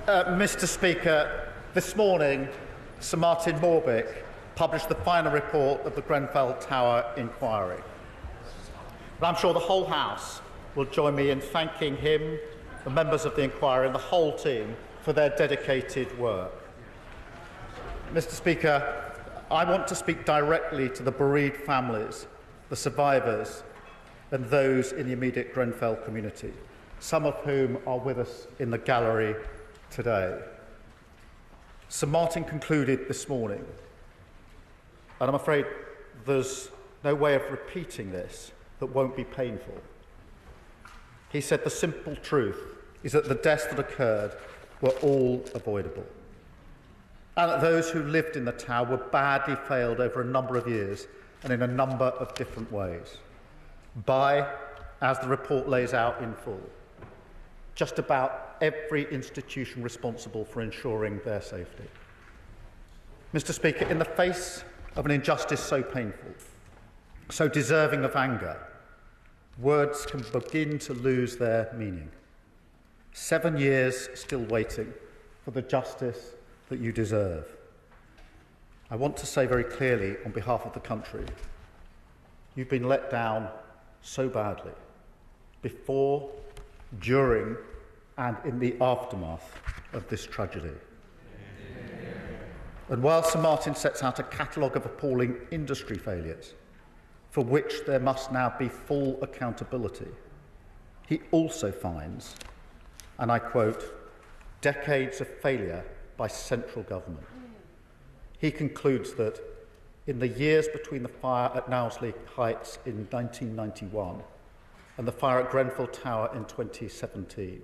Mr. Speaker, this morning, Sir Martin Morbick published the final report of the Grenfell Tower inquiry. And I'm sure the whole House will join me in thanking him, the members of the inquiry and the whole team for their dedicated work. Mr. Speaker, I want to speak directly to the bereaved families, the survivors and those in the immediate Grenfell community, some of whom are with us in the gallery today. Sir Martin concluded this morning, and I'm afraid there's no way of repeating this that won't be painful. He said the simple truth is that the deaths that occurred were all avoidable, and that those who lived in the tower were badly failed over a number of years and in a number of different ways by, as the report lays out in full, just about every institution responsible for ensuring their safety. Mr. Speaker, in the face of an injustice so painful, so deserving of anger, words can begin to lose their meaning. 7 years still waiting for the justice that you deserve. I want to say very clearly on behalf of the country, you've been let down so badly, before, during and in the aftermath of this tragedy. And while Sir Martin sets out a catalogue of appalling industry failures, for which there must now be full accountability, he also finds, and I quote, decades of failure by central government. He concludes that in the years between the fire at Knowsley Heights in 1991 and the fire at Grenfell Tower in 2017,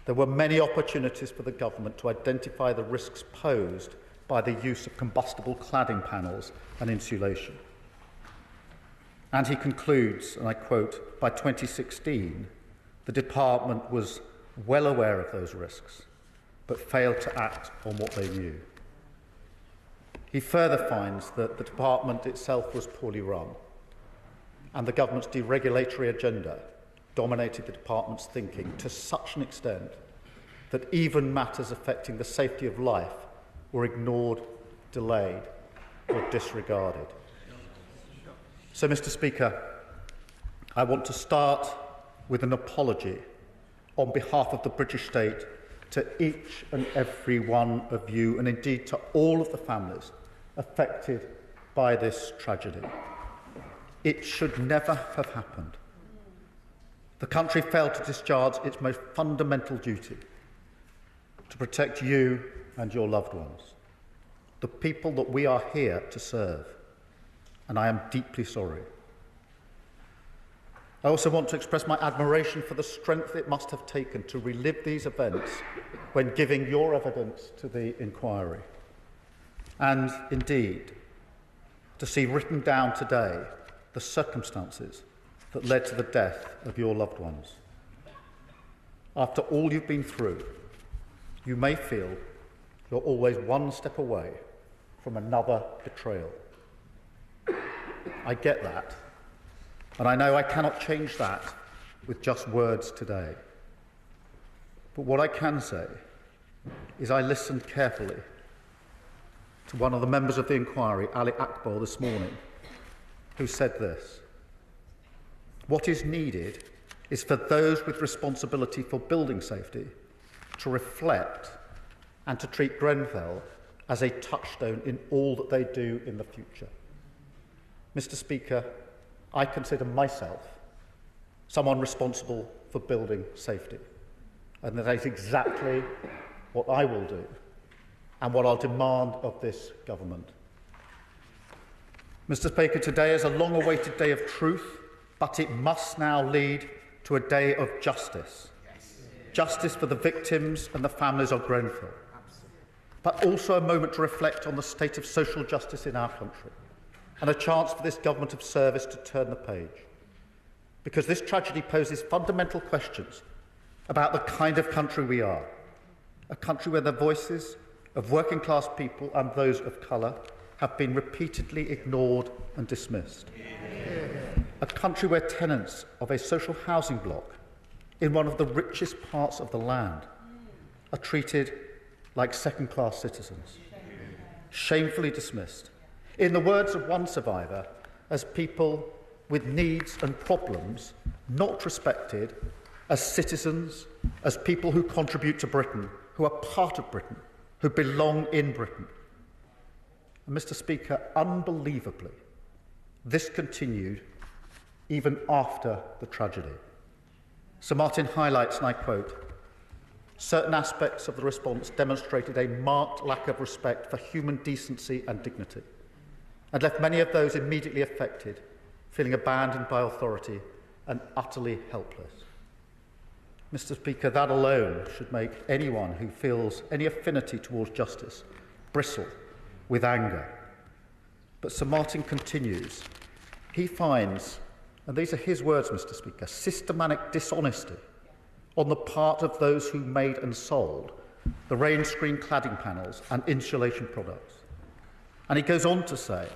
there were many opportunities for the government to identify the risks posed by the use of combustible cladding panels and insulation. And he concludes, and I quote, by 2016, the department was well aware of those risks, but failed to act on what they knew. He further finds that the department itself was poorly run, and the government's deregulatory agenda dominated the department's thinking to such an extent that even matters affecting the safety of life were ignored, delayed, or disregarded. So, Mr. Speaker, I want to start with an apology on behalf of the British state to each and every one of you, and indeed to all of the families affected by this tragedy. It should never have happened. The country failed to discharge its most fundamental duty, to protect you and your loved ones, the people that we are here to serve, and I am deeply sorry. I also want to express my admiration for the strength it must have taken to relive these events when giving your evidence to the inquiry, and indeed to see written down today the circumstances that led to the death of your loved ones. After all you've been through, you may feel you're always one step away from another betrayal. I get that, and I know I cannot change that with just words today. But what I can say is I listened carefully to one of the members of the inquiry, Ali Akbar, this morning, who said this: what is needed is for those with responsibility for building safety to reflect and to treat Grenfell as a touchstone in all that they do in the future. Mr. Speaker, I consider myself someone responsible for building safety, and that is exactly what I will do and what I'll demand of this government. Mr. Speaker, today is a long-awaited day of truth, but it must now lead to a day of justice. Yes. Justice for the victims and the families of Grenfell, but also a moment to reflect on the state of social justice in our country, and a chance for this government of service to turn the page. Because this tragedy poses fundamental questions about the kind of country we are, a country where the voices of working class people and those of colour have been repeatedly ignored and dismissed. A country where tenants of a social housing block in one of the richest parts of the land are treated like second-class citizens, shamefully dismissed. In the words of one survivor, as people with needs and problems not respected as citizens, as people who contribute to Britain, who are part of Britain, who belong in Britain. And Mr. Speaker, unbelievably, this continued even after the tragedy. Sir Martin highlights, and I quote, "Certain aspects of the response demonstrated a marked lack of respect for human decency and dignity, and left many of those immediately affected feeling abandoned by authority and utterly helpless." Mr. Speaker, that alone should make anyone who feels any affinity towards justice bristle with anger. But Sir Martin continues. He finds, and these are his words, Mr. Speaker, systematic dishonesty on the part of those who made and sold the rain screen cladding panels and insulation products. And he goes on to say,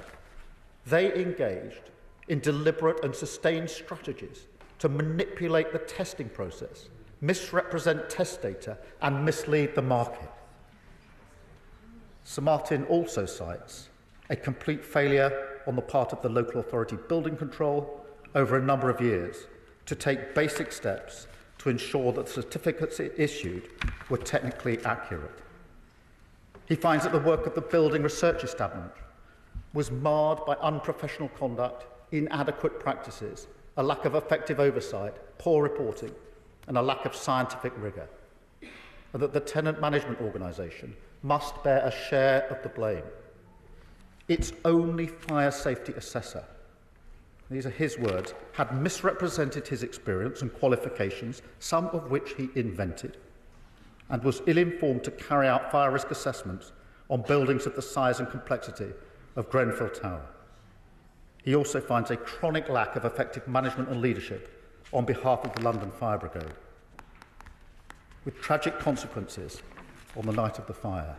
they engaged in deliberate and sustained strategies to manipulate the testing process, misrepresent test data and mislead the market. Sir Martin also cites a complete failure on the part of the local authority building control over a number of years to take basic steps to ensure that the certificates it issued were technically accurate. He finds that the work of the Building Research Establishment was marred by unprofessional conduct, inadequate practices, a lack of effective oversight, poor reporting, and a lack of scientific rigour, and that the tenant management organisation must bear a share of the blame. Its only fire safety assessor, these are his words, had misrepresented his experience and qualifications, some of which he invented, and was ill-informed to carry out fire risk assessments on buildings of the size and complexity of Grenfell Tower. He also finds a chronic lack of effective management and leadership on behalf of the London Fire Brigade, with tragic consequences on the night of the fire.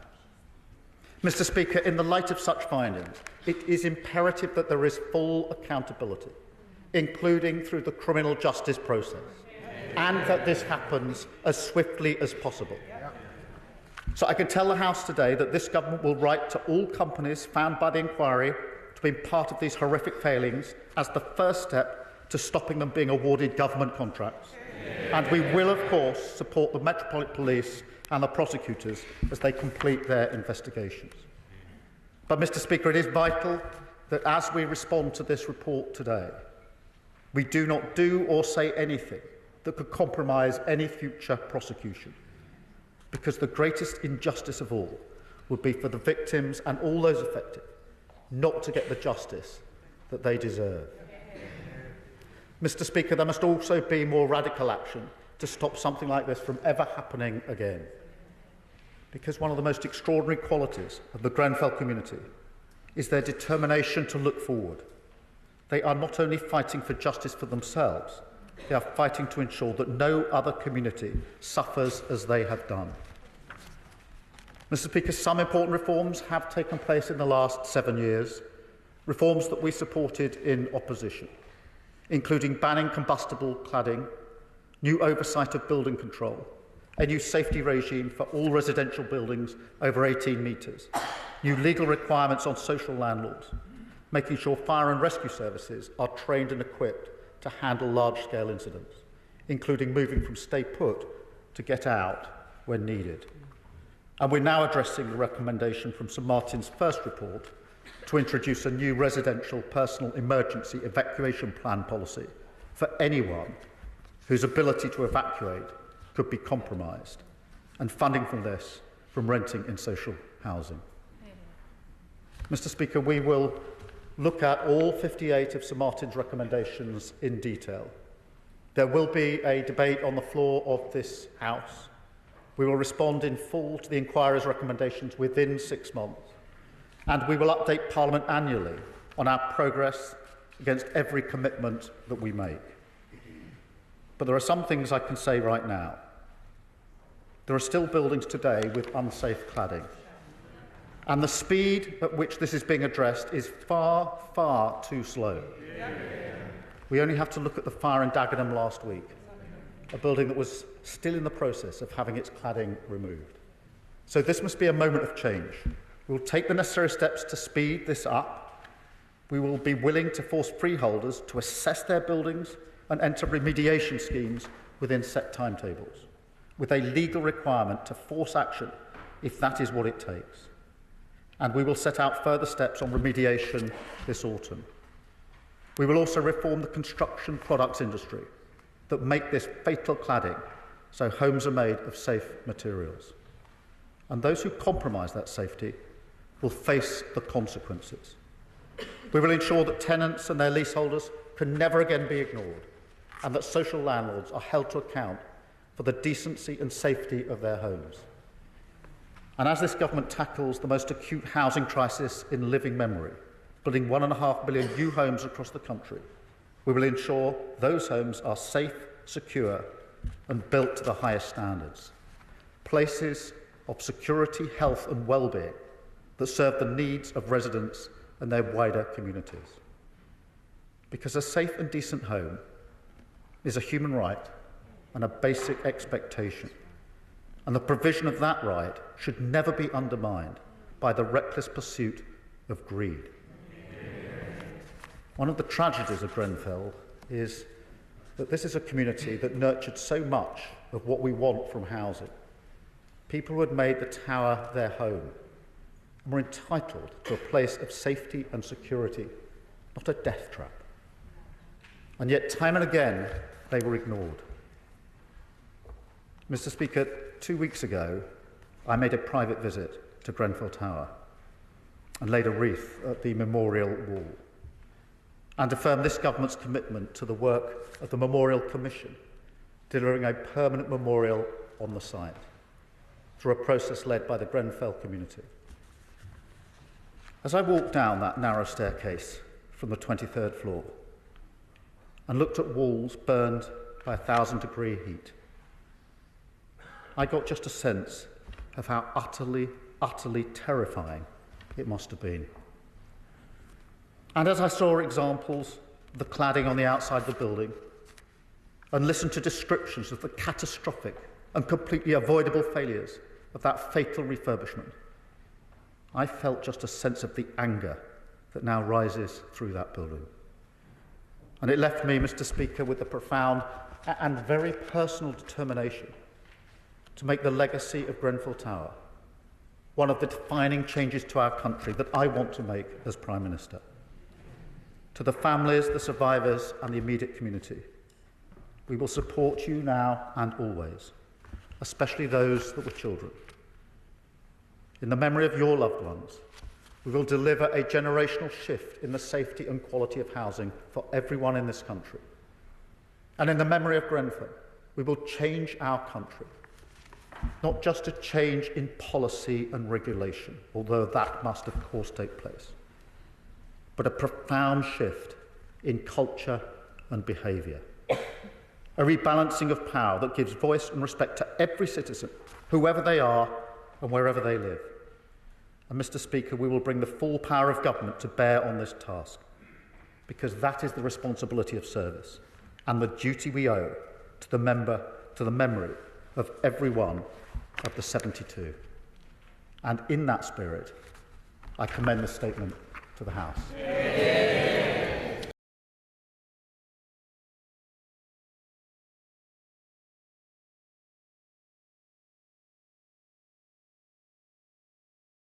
Mr. Speaker, in the light of such findings, it is imperative that there is full accountability, including through the criminal justice process, and that this happens as swiftly as possible. So I can tell the House today that this government will write to all companies found by the inquiry to be part of these horrific failings as the first step to stopping them being awarded government contracts. And we will, of course, support the Metropolitan Police and the prosecutors as they complete their investigations. But, Mr. Speaker, it is vital that as we respond to this report today, we do not do or say anything that could compromise any future prosecution, because the greatest injustice of all would be for the victims and all those affected not to get the justice that they deserve. Mr. Speaker, there must also be more radical action to stop something like this from ever happening again, because one of the most extraordinary qualities of the Grenfell community is their determination to look forward. They are not only fighting for justice for themselves, they are fighting to ensure that no other community suffers as they have done. Mr. Speaker, some important reforms have taken place in the last 7 years, reforms that we supported in opposition, including banning combustible cladding, new oversight of building control, a new safety regime for all residential buildings over 18 metres, new legal requirements on social landlords, making sure fire and rescue services are trained and equipped to handle large-scale incidents, including moving from stay put to get out when needed. And we're now addressing the recommendation from Sir Martin's first report to introduce a new residential personal emergency evacuation plan policy for anyone whose ability to evacuate could be compromised, and funding from this from renting in social housing. Mr. Speaker, we will look at all 58 of Sir Martin's recommendations in detail. There will be a debate on the floor of this House. We will respond in full to the inquiry's recommendations within 6 months, and we will update Parliament annually on our progress against every commitment that we make. But there are some things I can say right now. There are still buildings today with unsafe cladding, and the speed at which this is being addressed is far, far too slow. We only have to look at the fire in Dagenham last week. a building that was still in the process of having its cladding removed. So this must be a moment of change. We will take the necessary steps to speed this up. We will be willing to force freeholders to assess their buildings and enter remediation schemes within set timetables, with a legal requirement to force action if that is what it takes. And we will set out further steps on remediation this autumn. We will also reform the construction products industry that make this fatal cladding so homes are made of safe materials. And those who compromise that safety will face the consequences. We will ensure that tenants and their leaseholders can never again be ignored, and that social landlords are held to account for the decency and safety of their homes. And as this government tackles the most acute housing crisis in living memory, building 1.5 million new homes across the country, we will ensure those homes are safe, secure, and built to the highest standards. Places of security, health and well-being that serve the needs of residents and their wider communities. Because a safe and decent home is a human right and a basic expectation, and the provision of that right should never be undermined by the reckless pursuit of greed. One of the tragedies of Grenfell is that this is a community that nurtured so much of what we want from housing. People who had made the tower their home and were entitled to a place of safety and security, not a death trap. And yet, time and again, they were ignored. Mr. Speaker, 2 weeks ago, I made a private visit to Grenfell Tower and laid a wreath at the memorial wall, and affirmed this government's commitment to the work of the Memorial Commission, delivering a permanent memorial on the site through a process led by the Grenfell community. As I walked down that narrow staircase from the 23rd floor and looked at walls burned by 1,000-degree heat, I got just a sense of how utterly, utterly terrifying it must have been. And as I saw examples of the cladding on the outside of the building and listened to descriptions of the catastrophic and completely avoidable failures of that fatal refurbishment, I felt just a sense of the anger that now rises through that building. And it left me, Mr. Speaker, with the profound and very personal determination to make the legacy of Grenfell Tower one of the defining changes to our country that I want to make as Prime Minister. To the families, the survivors and the immediate community, we will support you now and always, especially those that were children. In the memory of your loved ones, we will deliver a generational shift in the safety and quality of housing for everyone in this country. And in the memory of Grenfell, we will change our country, not just a change in policy and regulation, although that must of course take place, but a profound shift in culture and behaviour. A rebalancing of power that gives voice and respect to every citizen, whoever they are and wherever they live. And Mr. Speaker, we will bring the full power of government to bear on this task, because that is the responsibility of service and the duty we owe to the memory of every one of the 72. And in that spirit, I commend this statement to the House.